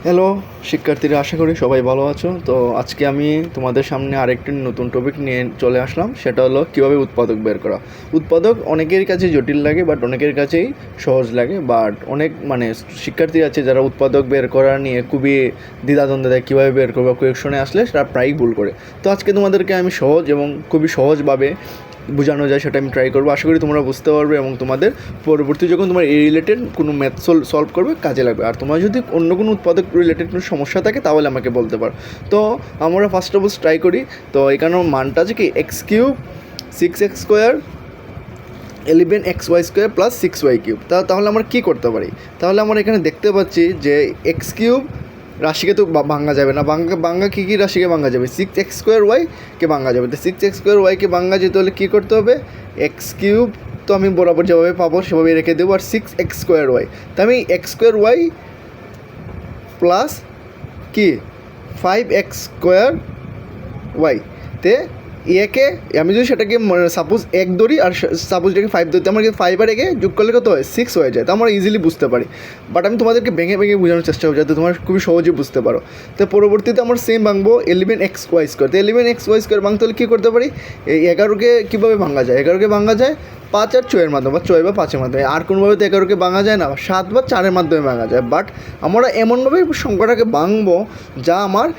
Hello শিক্ষার্থীরা, আশা করি সবাই ভালো আছো। তো আজকে আমি তোমাদের সামনে আরেকটি নতুন টপিক নিয়ে চলে আসলাম। সেটা হলো কীভাবে উৎপাদক বের করা। উৎপাদক অনেকের কাছে জটিল লাগে, বাট অনেকের কাছেই সহজ লাগে। বাট অনেক শিক্ষার্থী আছে যারা উৎপাদক বের করা নিয়ে খুবই দ্বিধাদ্বন্দ্বে দেয়, কীভাবে বের করবো, কোয়েকশনে আসলে সেটা প্রায়ই ভুল করে। তো আজকে তোমাদেরকে আমি সহজ এবং খুবই সহজভাবে বোঝানো যায় সেটা আমি ট্রাই করবো। আশা করি তোমরা বুঝতে পারবে এবং তোমাদের পরবর্তী যখন তোমার এই রিলেটেড কোনো ম্যাথ সলভ করবে কাজে লাগবে। আর তোমার যদি অন্য কোনো উৎপাদক রিলেটেড কোনো সমস্যা থাকে তাহলে আমাকে বলতে পারো। তো আমরা ফার্স্ট অফ অল ট্রাই করি। তো এখানে মানটা আছে কি x cube 6x square 11xy² plus 6y³ তাহলে আমরা কী করতে পারি? তাহলে আমরা এখানে দেখতে পাচ্ছি যে এক্স কিউব রাশিকে তো ভাঙা যাবে না। ভাঙা কী রাশিকে ভাঙা যাবে? 6x²y-কে ভাঙা যাবে। তো 6x²y-কে ভাঙা যেতে হলে কী করতে হবে? এক্স কিউব তো আমি বরাবর যেভাবে পাবো সেভাবে রেখে দেবো, আর 6x²y তো আমি x² প্লাস কি 5x² তে একে আমি যদি সেটাকে সাপোজ 1 ধরি আর সাপোজ এটাকে 5 ধরতে, আমার 5 আর একে যোগ করলে কত হয়? 6 হয়ে যায়। তো আমরা ইজিলি বুঝতে পারি, বাট আমি তোমাদেরকে ভেঙে ভেঙে বোঝানোর চেষ্টা করছি যাতে তোমরা খুবই সহজে বুঝতে পারো। তো পরবর্তীতে আমরা সেম ভাঙবো 11xy²। তো 11xy² ভাঙতে হলে কী করতে পারি? এই 11কে কীভাবে ভাঙা যায়? 11কে ভাঙা যায় 5 আর 6 এর মাধ্যমে, বা 6 বা 5-এর মাধ্যমে। আর কোনোভাবে তো 11কে ভাঙা যায় না, 7 বা 4-এর মাধ্যমে ভাঙা যায়। বাট আমরা এমনভাবে সংখ্যাটাকে ভাঙবো যা আমার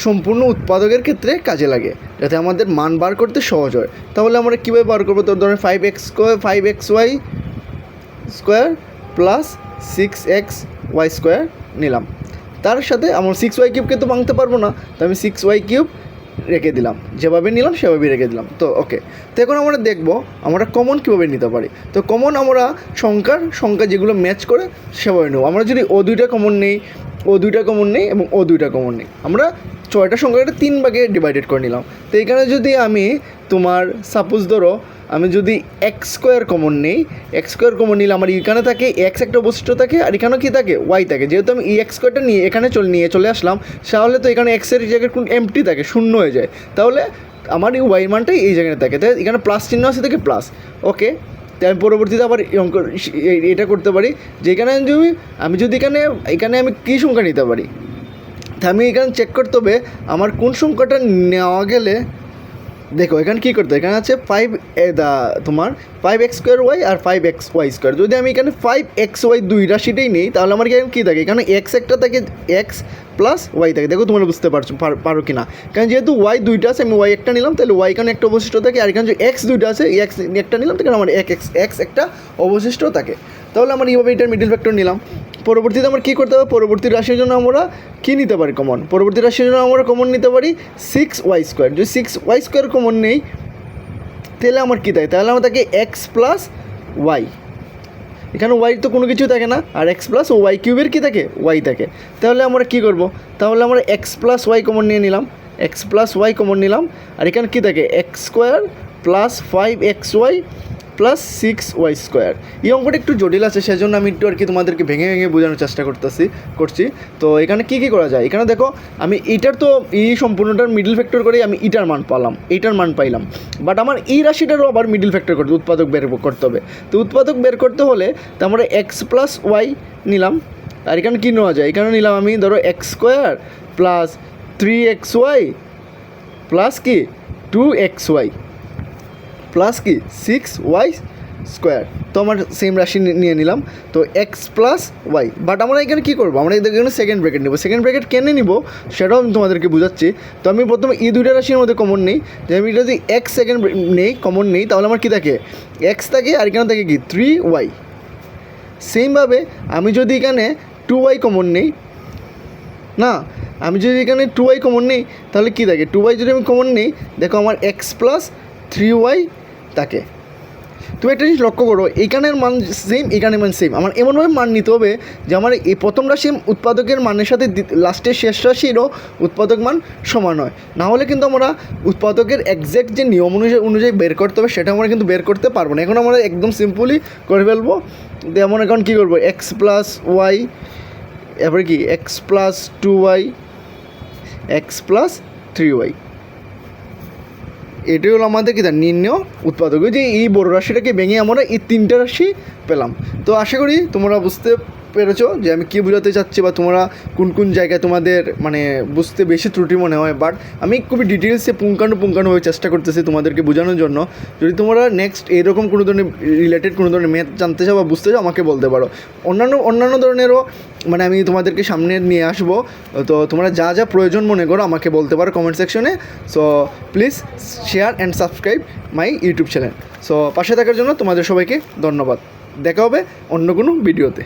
সম্পূর্ণ উৎপাদকের ক্ষেত্রে কাজে লাগে, যাতে আমাদের মান বার করতে সহজ হয়। তাহলে আমরা কীভাবে বার করবো? তো ধরেন 5xy² প্লাস 6xy² নিলাম। তার সাথে আমার 6y³ তো ভাঙতে পারবো না, তো আমি 6y³ রেখে দিলাম, যেভাবে নিলাম সেভাবেই রেখে দিলাম। তো ওকে, তো এখন আমরা দেখবো আমরা কমন কীভাবে নিতে পারি। তো কমন আমরা সংখ্যা যেগুলো ম্যাচ করে সেভাবে নেব। আমরা যদি ও দুইটা কমন নেই, ও দুইটা কমন নেই এবং ও দুইটা কমন নেই, আমরা 6টা সংখ্যাটা 3 ভাগে ডিভাইডেড করে নিলাম। তো এখানে যদি আমি তোমার সাপোজ ধরো আমি যদি x² কমন নেই, x² কমন নিলে আমার এখানে থাকে x একটা অবশিষ্ট থাকে, আর এখানে কী থাকে? y থাকে। যেহেতু আমি এই x² নিয়ে এখানে চলে আসলাম, তাহলে তো এখানে x-এর জায়গায় কোন এমটি থাকে, শূন্য হয়ে যায়। তাহলে আমার এই y মানটাই এই জায়গায় থাকে, তাই এখানে প্লাস চিহ্ন আছে থেকে প্লাস। ওকে, তাই আমি পরবর্তীতে আবার এটা করতে পারি যে এখানে আমি যদি এখানে আমি কী সংখ্যা নিতে পারি। তা আমি এখানে চেক করতে হবে আমার কোন সংখ্যাটা নেওয়া গেলে। দেখো এখানে কী করতে, এখানে আছে তোমার 5x² আর 5xy²। যদি আমি এখানে 5xy দুই রাশিটাই নেই, তাহলে আমার এখানে কী থাকে? এখানে x একটা থাকে, x প্লাস y থাকে। দেখো তোমরা বুঝতে পারো কি না? কারণ যেহেতু y দুইটা আছে, আমি y একটা নিলাম, তাহলে y এখানে একটা অবশিষ্ট থাকে। আর এখানে যে x দুইটা আছে, x একটা নিলাম, তাহলে আমার x একটা অবশিষ্ট থাকে। তাহলে আমরা এইভাবে এটার মিডল ফ্যাক্টর নিলাম। পরবর্তীতে আমরা কী করতে হবে? পরবর্তী রাশির জন্য আমরা কী নিতে পারি কমন? পরবর্তী রাশির জন্য আমরা কমন নিতে পারি 6y²। যদি 6y² কমন নেই, তাহলে আমার কী থাকে? তাহলে আমার থাকে x প্লাস y। এখানে y তো কোনো কিছু থাকে না, আর x প্লাস ও y³ কী থাকে? y থাকে। তাহলে আমরা কী করব? তাহলে আমরা x প্লাস y কমন নিয়ে নিলাম, x প্লাস y কমন নিলাম। আর এখানে কী থাকে? x² plus 5xy plus 6y²। এই অঙ্কটা একটু জটিল আছে, সেজন্য আমি একটু আর কি তোমাদেরকে ভেঙে ভেঙে বোঝানোর চেষ্টা করছি। তো এখানে কী করা যায়? এখানে দেখো আমি এইটার তো এই সম্পূর্ণটার মিডল ফ্যাক্টর করে আমি এইটার মান পাইলাম। বাট আমার এই রাশিটারও আবার মিডল ফ্যাক্টর করতে উৎপাদক বের করতে হবে। তো উৎপাদক বের করতে হলে তো আমরা x প্লাস y নিলাম। আর এখানে কী নেওয়া যায়? এখানে নিলাম আমি ধরো x² প্লাস 3xy প্লাস কি 2xy প্লাস কি 6y²। তো আমার সেম রাশি নিয়ে নিলাম, তো x প্লাস y। বাট আমরা এখানে কী করবো? আমরা এখানে সেকেন্ড ব্র্যাকেট নেব। সেকেন্ড ব্র্যাকেট কেনে নিব সেটাও আমি তোমাদেরকে বোঝাচ্ছি। তো আমি প্রথমে এই দুইটা রাশির মধ্যে কমন নেই, যে আমি যদি x সেকেন্ড কমন নেই, তাহলে আমার কী থাকে? x থাকে, আর এখানে থাকে কি 3y। সেমভাবে আমি যদি এখানে 2y কমন নেই, না আমি যদি এখানে 2y কমন নেই, তাহলে কী থাকে? 2y যদি আমি কমন নেই, দেখো আমার x প্লাস 3y থাকে। তুমি একটা জিনিস লক্ষ্য করো, এখানের মান সেম, এখানের মান সেম। আমার এমনভাবে মান নিতে হবে যে আমার এই প্রথম রাশি উৎপাদকের মানের সাথে লাস্টের শেষ রাশিরও উৎপাদক মান সমান হয়। না হলে কিন্তু আমরা উৎপাদকের এক্স্যাক্ট যে নিয়ম অনুযায়ী বের করতে হবে সেটা আমরা কিন্তু বের করতে পারবো না। এখন আমরা একদম সিম্পলি করে ফেলবো। যেমন এখন কী করবো? x প্লাস y, এরপরে কি x plus 2y, x plus 3y। এটাই হলো আমাদের কি নির্ণয় উৎপাদক, যে এই বড় রাশিটাকে ভেঙে আমরা এই তিনটা রাশি পেলাম। তো আশা করি তোমরা বুঝতে পেরেছো যে আমি কী বোঝাতে চাচ্ছি বা তোমরা কোন কোন জায়গায় তোমাদের মানে বুঝতে বেশি ত্রুটি মনে হয়। বাট আমি খুবই ডিটেলসে পুঙ্খানুপুঙ্খানুভাবে চেষ্টা করতেছি তোমাদেরকে বোঝানোর জন্য। যদি তোমরা নেক্সট এরকম কোনো ধরনের রিলেটেড কোনো ধরনের ম্যাথ জানতে চাও বা বুঝতে চাও আমাকে বলতে পারো। অন্যান্য ধরনেরও মানে আমি তোমাদেরকে সামনে নিয়ে আসবো। তো তোমরা যা যা প্রয়োজন মনে করো আমাকে বলতে পারো কমেন্ট সেকশনে। So please share and subscribe my YouTube channel. So পাশে থাকার জন্য তোমাদের সবাইকে ধন্যবাদ। দেখা হবে অন্য কোনো ভিডিওতে।